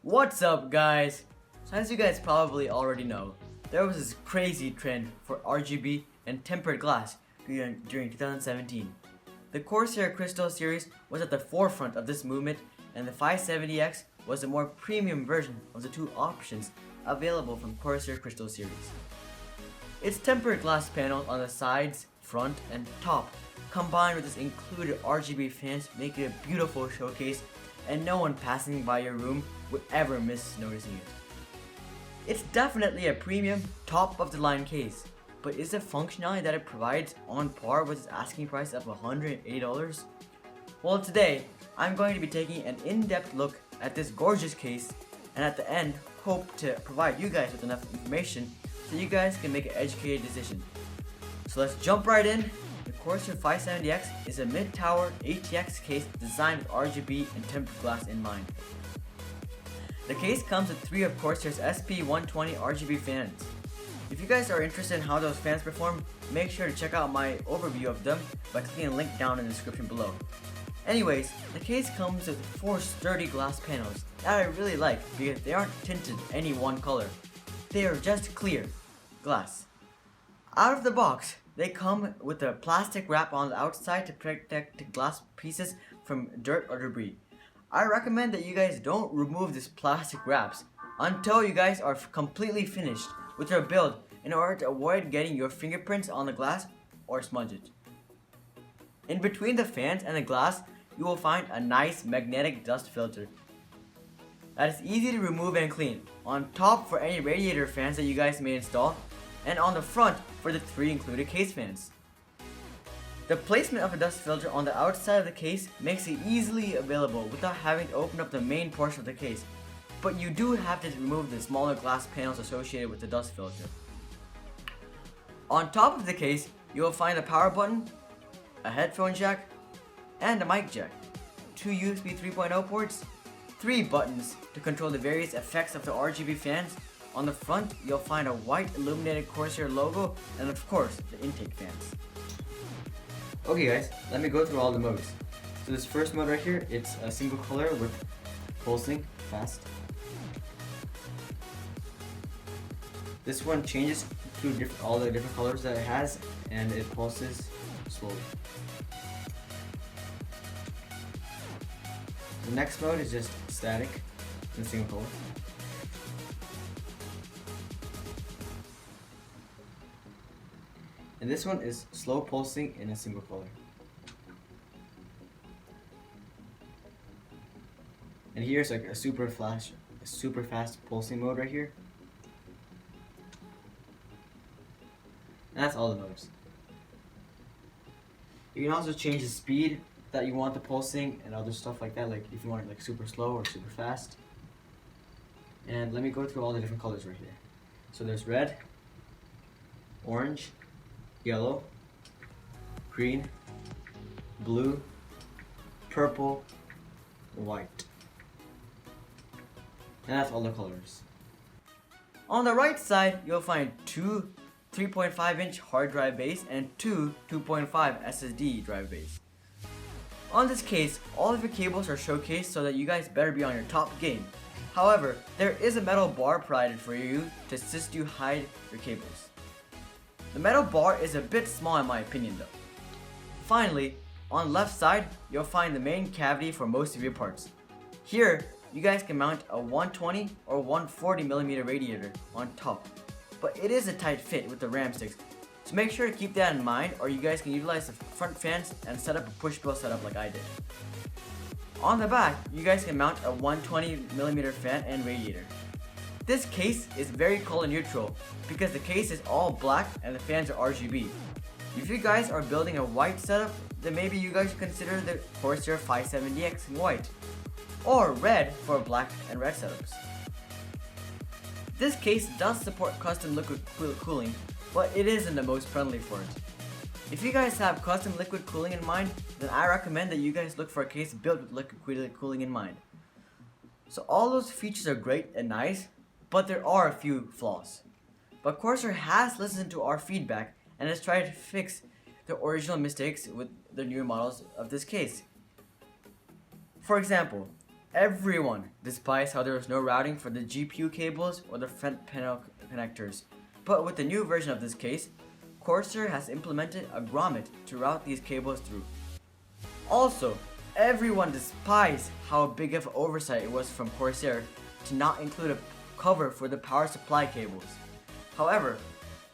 What's up, guys? So as you guys probably already know, there was this crazy trend for RGB and tempered glass during 2017. The Corsair Crystal series was at the forefront of this movement, and the 570x was the more premium version of the two options available from Corsair Crystal series. Its tempered glass panels on the sides, front, and top, combined with its included RGB fans, make it a beautiful showcase, and no one passing by your room would ever miss noticing it. It's definitely a premium, top-of-the-line case, but is the functionality that it provides on par with its asking price of $180? Well, today, I'm going to be taking an in-depth look at this gorgeous case, and at the end, hope to provide you guys with enough information so you guys can make an educated decision. So let's jump right in. The Corsair 570x is a mid-tower ATX case designed with RGB and tempered glass in mind. The case comes with 3 of Corsair's SP120 RGB fans. If you guys are interested in how those fans perform, make sure to check out my overview of them by clicking a link down in the description below. Anyways, the case comes with 4 sturdy glass panels that I really like because they aren't tinted any one color. They are just clear glass. Out of the box, they come with a plastic wrap on the outside to protect the glass pieces from dirt or debris. I recommend that you guys don't remove these plastic wraps until you guys are completely finished with your build in order to avoid getting your fingerprints on the glass or smudge it. In between the fans and the glass, you will find a nice magnetic dust filter that is easy to remove and clean, on top for any radiator fans that you guys may install, and on the front for the 3 included case fans. The placement of the dust filter on the outside of the case makes it easily available without having to open up the main portion of the case, but you do have to remove the smaller glass panels associated with the dust filter. On top of the case, you will find a power button, a headphone jack, and a mic jack, 2 USB 3.0 ports, 3 buttons to control the various effects of the RGB fans. On the front, you'll find a white illuminated Corsair logo, and of course, the intake fans. Okay guys, let me go through all the modes. So this first mode right here, it's a single color with pulsing fast. This one changes through all the different colors that it has, and it pulses slowly. The next mode is just static in single color. And this one is slow pulsing in a single color. And here's like a super fast pulsing mode right here. And that's all the modes. You can also change the speed that you want the pulsing and other stuff like that, like if you want it like super slow or super fast. And let me go through all the different colors right here. So there's red, orange, yellow, green, blue, purple, white. And that's all the colors. On the right side, you'll find 2 3.5-inch hard drive bays and 2 2.5 SSD drive bays. On this case, all of your cables are showcased so that you guys better be on your top game. However, there is a metal bar provided for you to assist you hide your cables. The metal bar is a bit small in my opinion though. Finally, on the left side, you'll find the main cavity for most of your parts. Here, you guys can mount a 120 or 140mm radiator on top, but it is a tight fit with the RAM sticks, so make sure to keep that in mind, or you guys can utilize the front fans and set up a push-pull setup like I did. On the back, you guys can mount a 120mm fan and radiator. This case is very color neutral because the case is all black and the fans are RGB. If you guys are building a white setup, then maybe you guys should consider the Corsair 570x in white, or red for black and red setups. This case does support custom liquid cooling, but it isn't the most friendly for it. If you guys have custom liquid cooling in mind, then I recommend that you guys look for a case built with liquid cooling in mind. So all those features are great and nice, but there are a few flaws. But Corsair has listened to our feedback and has tried to fix the original mistakes with the newer models of this case. For example, Everyone despised how there was no routing for the GPU cables or the front panel connectors. But with the new version of this case, Corsair has implemented a grommet to route these cables through. Also, everyone despised how big of an oversight it was from Corsair to not include a cover for the power supply cables. However,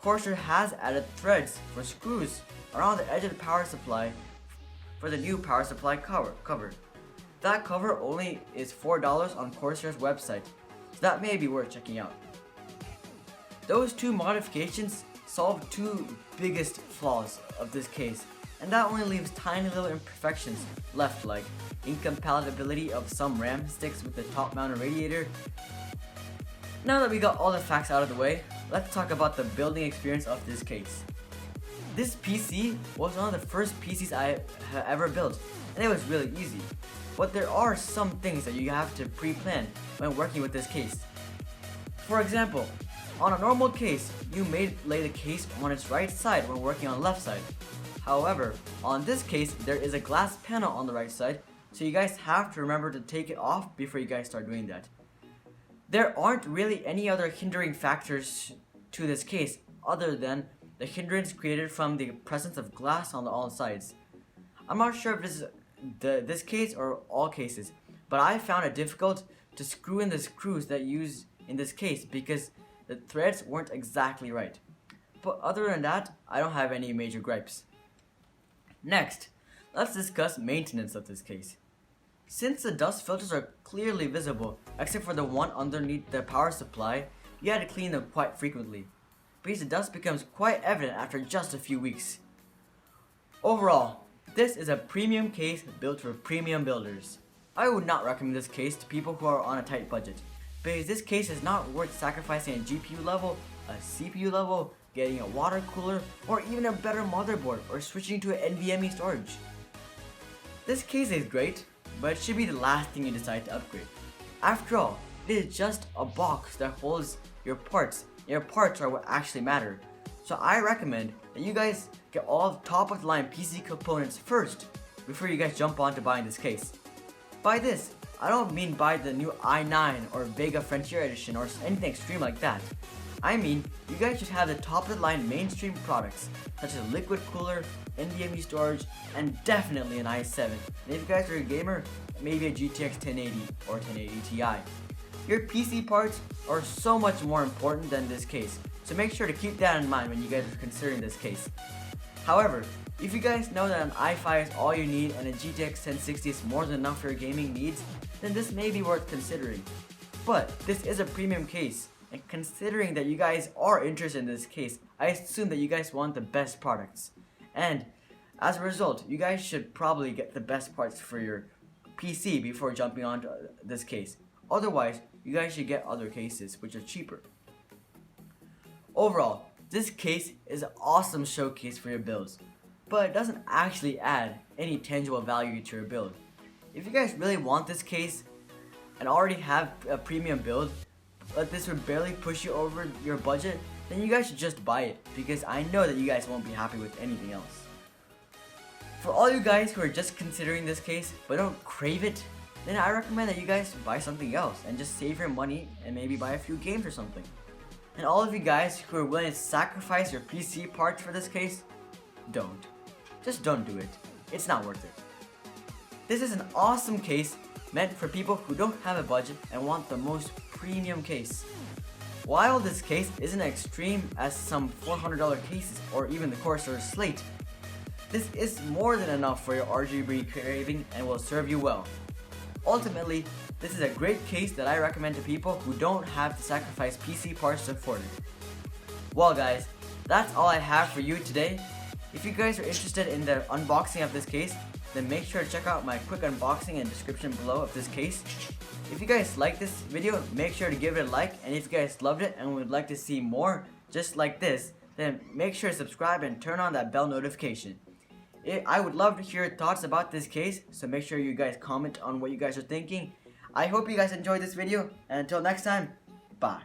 Corsair has added threads for screws around the edge of the power supply for the new power supply cover. That cover only is $4 on Corsair's website, so that may be worth checking out. Those two modifications solve two biggest flaws of this case, and that only leaves tiny little imperfections left, like incompatibility of some RAM sticks with the top mounted radiator. Now that we got all the facts out of the way, let's talk about the building experience of this case. This PC was one of the first PCs I have ever built, and it was really easy. But there are some things that you have to pre-plan when working with this case. For example, on a normal case, you may lay the case on its right side when working on the left side. However, on this case, there is a glass panel on the right side, so you guys have to remember to take it off before you guys start doing that. There aren't really any other hindering factors to this case other than the hindrance created from the presence of glass on all sides. I'm not sure if this is this case or all cases, but I found it difficult to screw in the screws that use in this case because the threads weren't exactly right. But other than that, I don't have any major gripes. Next, let's discuss maintenance of this case. Since the dust filters are clearly visible, except for the one underneath the power supply, you had to clean them quite frequently, because the dust becomes quite evident after just a few weeks. Overall, this is a premium case built for premium builders. I would not recommend this case to people who are on a tight budget, because this case is not worth sacrificing a GPU level, a CPU level, getting a water cooler, or even a better motherboard, or switching to an NVMe storage. This case is great, but it should be the last thing you decide to upgrade. After all, it is just a box that holds your parts. Your parts are what actually matter. So I recommend that you guys get all top of the line PC components first before you guys jump on to buying this case. By this, I don't mean buy the new i9 or Vega Frontier Edition or anything extreme like that. I mean, you guys should have the top of the line mainstream products such as liquid cooler, NVMe storage, and definitely an i7. And if you guys are a gamer, maybe a GTX 1080 or 1080 Ti. Your PC parts are so much more important than this case, so make sure to keep that in mind when you guys are considering this case. However, if you guys know that an i5 is all you need and a GTX 1060 is more than enough for your gaming needs, then this may be worth considering. But this is a premium case, and considering that you guys are interested in this case, I assume that you guys want the best products. And as a result, you guys should probably get the best parts for your PC before jumping onto this case. Otherwise, you guys should get other cases which are cheaper. Overall, this case is an awesome showcase for your builds, but it doesn't actually add any tangible value to your build. If you guys really want this case and already have a premium build, but this would barely push you over your budget, then you guys should just buy it, because I know that you guys won't be happy with anything else. For all you guys who are just considering this case but don't crave it, then I recommend that you guys buy something else and just save your money and maybe buy a few games or something. And all of you guys who are willing to sacrifice your PC parts for this case, don't. Just don't do it. It's not worth it. This is an awesome case meant for people who don't have a budget and want the most premium case. While this case isn't extreme as some $400 cases or even the Corsair Slate, this is more than enough for your RGB craving and will serve you well. Ultimately, this is a great case that I recommend to people who don't have to sacrifice PC parts to afford it. Well guys, that's all I have for you today. If you guys are interested in the unboxing of this case, then make sure to check out my quick unboxing and description below of this case. If you guys like this video, make sure to give it a like, and if you guys loved it and would like to see more just like this, then make sure to subscribe and turn on that bell notification. I would love to hear your thoughts about this case, so make sure you guys comment on what you guys are thinking. I hope you guys enjoyed this video, and until next time, bye.